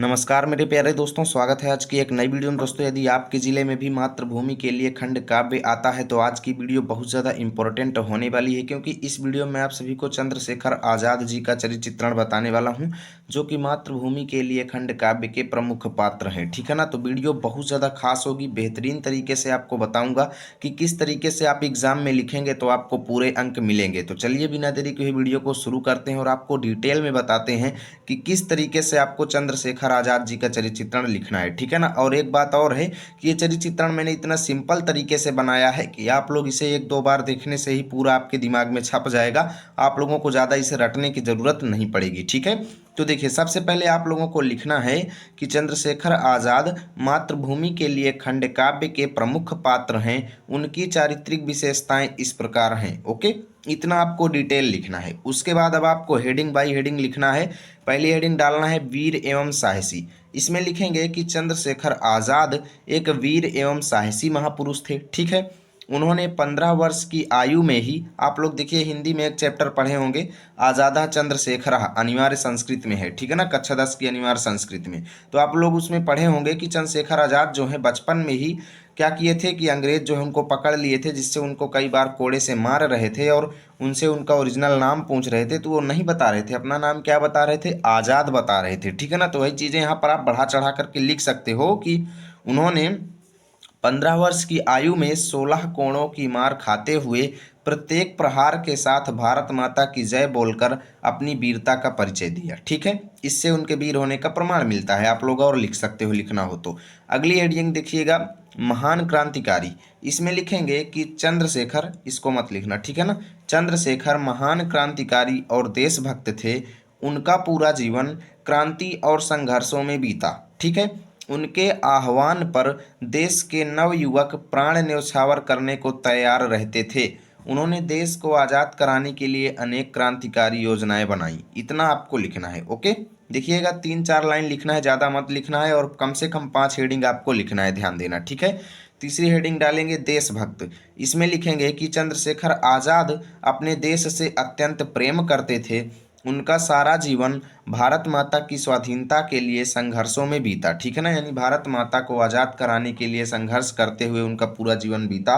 नमस्कार मेरे प्यारे दोस्तों, स्वागत है आज की एक नई वीडियो में। दोस्तों, यदि आपके ज़िले में भी मातृभूमि के लिए खंड काव्य आता है तो आज की वीडियो बहुत ज़्यादा इंपॉर्टेंट होने वाली है, क्योंकि इस वीडियो में आप सभी को चंद्रशेखर आज़ाद जी का चरित्र चित्रण बताने वाला हूं, जो कि मातृभूमि के लिए खंड काव्य के प्रमुख पात्र हैं। ठीक है ना। तो वीडियो बहुत ज़्यादा खास होगी, बेहतरीन तरीके से आपको बताऊँगा कि किस तरीके से आप एग्जाम में लिखेंगे तो आपको पूरे अंक मिलेंगे। तो चलिए बिना देरी के वीडियो को शुरू करते हैं और आपको डिटेल में बताते हैं कि किस तरीके से आपको चंद्रशेखर आजाद जी का चरित्र चित्रण लिखना है। ठीक है ना। और एक बात और है कि ये चरित्र चित्रण मैंने इतना सिंपल तरीके से बनाया है कि आप लोग इसे एक दो बार देखने से ही पूरा आपके दिमाग में छप जाएगा। आप लोगों को ज़्यादा इसे रटने की ज़रूरत नहीं पड़ेगी। ठीक है। तो देखिए, सबसे पहले आप लोगों को लिखना है कि चंद्रशेखर आज़ाद मातृभूमि के लिए खंड काव्य के प्रमुख पात्र हैं। उनकी चारित्रिक विशेषताएं इस प्रकार हैं। ओके, इतना आपको डिटेल लिखना है। उसके बाद अब आपको हेडिंग बाय हेडिंग लिखना है। पहली हेडिंग डालना है वीर एवं साहसी। इसमें लिखेंगे कि चंद्रशेखर आज़ाद एक वीर एवं साहसी महापुरुष थे। ठीक है। उन्होंने 15 वर्ष की आयु में ही, आप लोग देखिए हिंदी में एक चैप्टर पढ़े होंगे, आज़ादा चंद्रशेखर, अनिवार्य संस्कृत में है। ठीक है ना, कक्षा 10 की अनिवार्य संस्कृत में। तो आप लोग उसमें पढ़े होंगे कि चंद्रशेखर आज़ाद जो है बचपन में ही क्या किए थे कि अंग्रेज जो है उनको पकड़ लिए थे, जिससे उनको कई बार कोड़े से मार रहे थे और उनसे उनका ओरिजिनल नाम पूछ रहे थे, तो वो नहीं बता रहे थे। अपना नाम क्या बता रहे थे? आज़ाद बता रहे थे। ठीक है ना। तो वही चीज़ें यहाँ पर आप बढ़ा चढ़ा करके लिख सकते हो कि उन्होंने 15 वर्ष की आयु में 16 कोड़ों की मार खाते हुए प्रत्येक प्रहार के साथ भारत माता की जय बोलकर अपनी वीरता का परिचय दिया। ठीक है। इससे उनके वीर होने का प्रमाण मिलता है। आप लोग और लिख सकते हो लिखना हो तो। अगली हेडिंग देखिएगा, महान क्रांतिकारी। इसमें लिखेंगे कि चंद्रशेखर, इसको मत लिखना। ठीक है ना। चंद्रशेखर महान क्रांतिकारी और देशभक्त थे। उनका पूरा जीवन क्रांति और संघर्षों में बीता। ठीक है। उनके आह्वान पर देश के नवयुवक प्राण न्यौछावर करने को तैयार रहते थे। उन्होंने देश को आज़ाद कराने के लिए अनेक क्रांतिकारी योजनाएं बनाई। इतना आपको लिखना है। ओके, देखिएगा 3-4 लाइन लिखना है, ज़्यादा मत लिखना है, और कम से कम 5 हेडिंग आपको लिखना है, ध्यान देना। ठीक है। तीसरी हेडिंग डालेंगे देशभक्त। इसमें लिखेंगे कि चंद्रशेखर आज़ाद अपने देश से अत्यंत प्रेम करते थे। उनका सारा जीवन भारत माता की स्वाधीनता के लिए संघर्षों में बीता। ठीक है ना। यानी भारत माता को आज़ाद कराने के लिए संघर्ष करते हुए उनका पूरा जीवन बीता।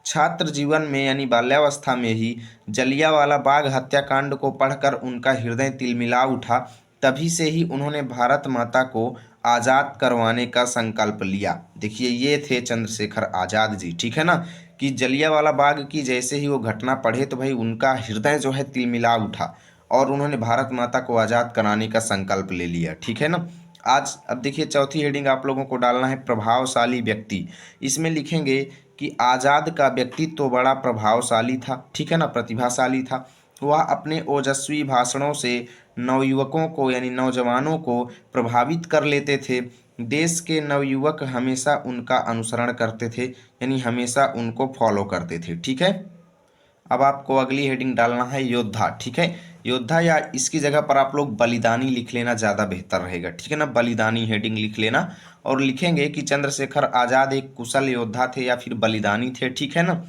छात्र जीवन में यानी बाल्यावस्था में ही जलियांवाला बाग हत्याकांड को पढ़कर उनका हृदय तिलमिला उठा। तभी से ही उन्होंने भारत माता को आज़ाद करवाने का संकल्प लिया। देखिए, ये थे चंद्रशेखर आज़ाद जी। ठीक है ना। कि जलियांवाला बाग की जैसे ही वो घटना पढ़े तो भाई उनका हृदय जो है तिलमिला उठा और उन्होंने भारत माता को आज़ाद कराने का संकल्प ले लिया। ठीक है ना। आज अब देखिए, चौथी हेडिंग आप लोगों को डालना है प्रभावशाली व्यक्ति। इसमें लिखेंगे कि आज़ाद का व्यक्तित्व तो बड़ा प्रभावशाली था। ठीक है ना, प्रतिभाशाली था। वह अपने ओजस्वी भाषणों से नवयुवकों को यानी नौजवानों को प्रभावित कर लेते थे। देश के नवयुवक हमेशा उनका अनुसरण करते थे, यानी हमेशा उनको फॉलो करते थे। ठीक है। अब आपको अगली हेडिंग डालना है योद्धा। ठीक है। योद्धा, या इसकी जगह पर आप लोग बलिदानी लिख लेना, ज़्यादा बेहतर रहेगा। ठीक है ना, बलिदानी हेडिंग लिख लेना। और लिखेंगे कि चंद्रशेखर आज़ाद एक कुशल योद्धा थे या फिर बलिदानी थे। ठीक है ना।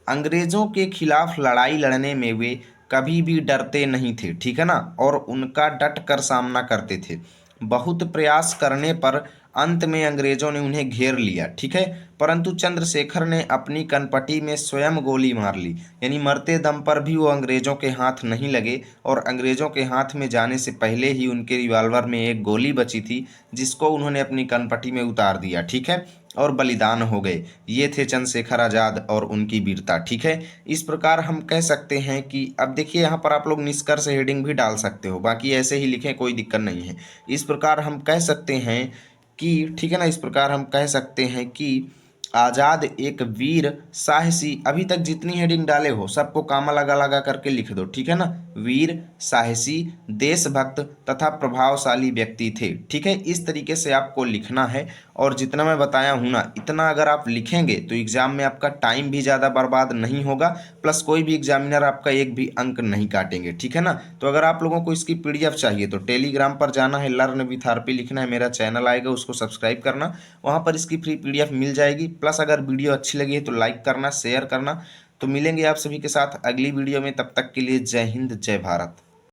अंग्रेजों के खिलाफ लड़ाई लड़ने में वे कभी भी डरते नहीं थे। ठीक है ना। और उनका डट कर सामना करते थे। बहुत प्रयास करने पर अंत में अंग्रेजों ने उन्हें घेर लिया। ठीक है। परंतु चंद्रशेखर ने अपनी कनपटी में स्वयं गोली मार ली, यानी मरते दम पर भी वो अंग्रेजों के हाथ नहीं लगे, और अंग्रेजों के हाथ में जाने से पहले ही उनके रिवॉल्वर में एक गोली बची थी, जिसको उन्होंने अपनी कनपटी में उतार दिया। ठीक है। और बलिदान हो गए। ये थे चंद्रशेखर आज़ाद और उनकी वीरता। ठीक है। इस प्रकार हम कह सकते हैं कि अब देखिए, यहाँ पर आप लोग निष्कर्ष हेडिंग भी डाल सकते हो, बाकी ऐसे ही लिखें, कोई दिक्कत नहीं है। इस प्रकार हम कह सकते हैं कि, ठीक है ना, इस प्रकार हम कह सकते हैं कि आज़ाद एक वीर साहसी, अभी तक जितनी हेडिंग डाले हो सबको कामा लगा लगा करके लिख दो। ठीक है ना। वीर, साहसी, देशभक्त तथा प्रभावशाली व्यक्ति थे। ठीक है। इस तरीके से आपको लिखना है, और जितना मैं बताया हूँ ना, इतना अगर आप लिखेंगे तो एग्जाम में आपका टाइम भी ज़्यादा बर्बाद नहीं होगा, प्लस कोई भी एग्जामिनर आपका एक भी अंक नहीं काटेंगे। ठीक है ना। तो अगर आप लोगों को इसकी पीडीएफ चाहिए तो टेलीग्राम पर जाना है, लर्न विथ आरपी लिखना है, मेरा चैनल आएगा, उसको सब्सक्राइब करना, वहाँ पर इसकी फ्री पीडीएफ मिल जाएगी। प्लस अगर वीडियो अच्छी लगी है तो लाइक करना, शेयर करना। तो मिलेंगे आप सभी के साथ अगली वीडियो में, तब तक के लिए जय हिंद, जय भारत।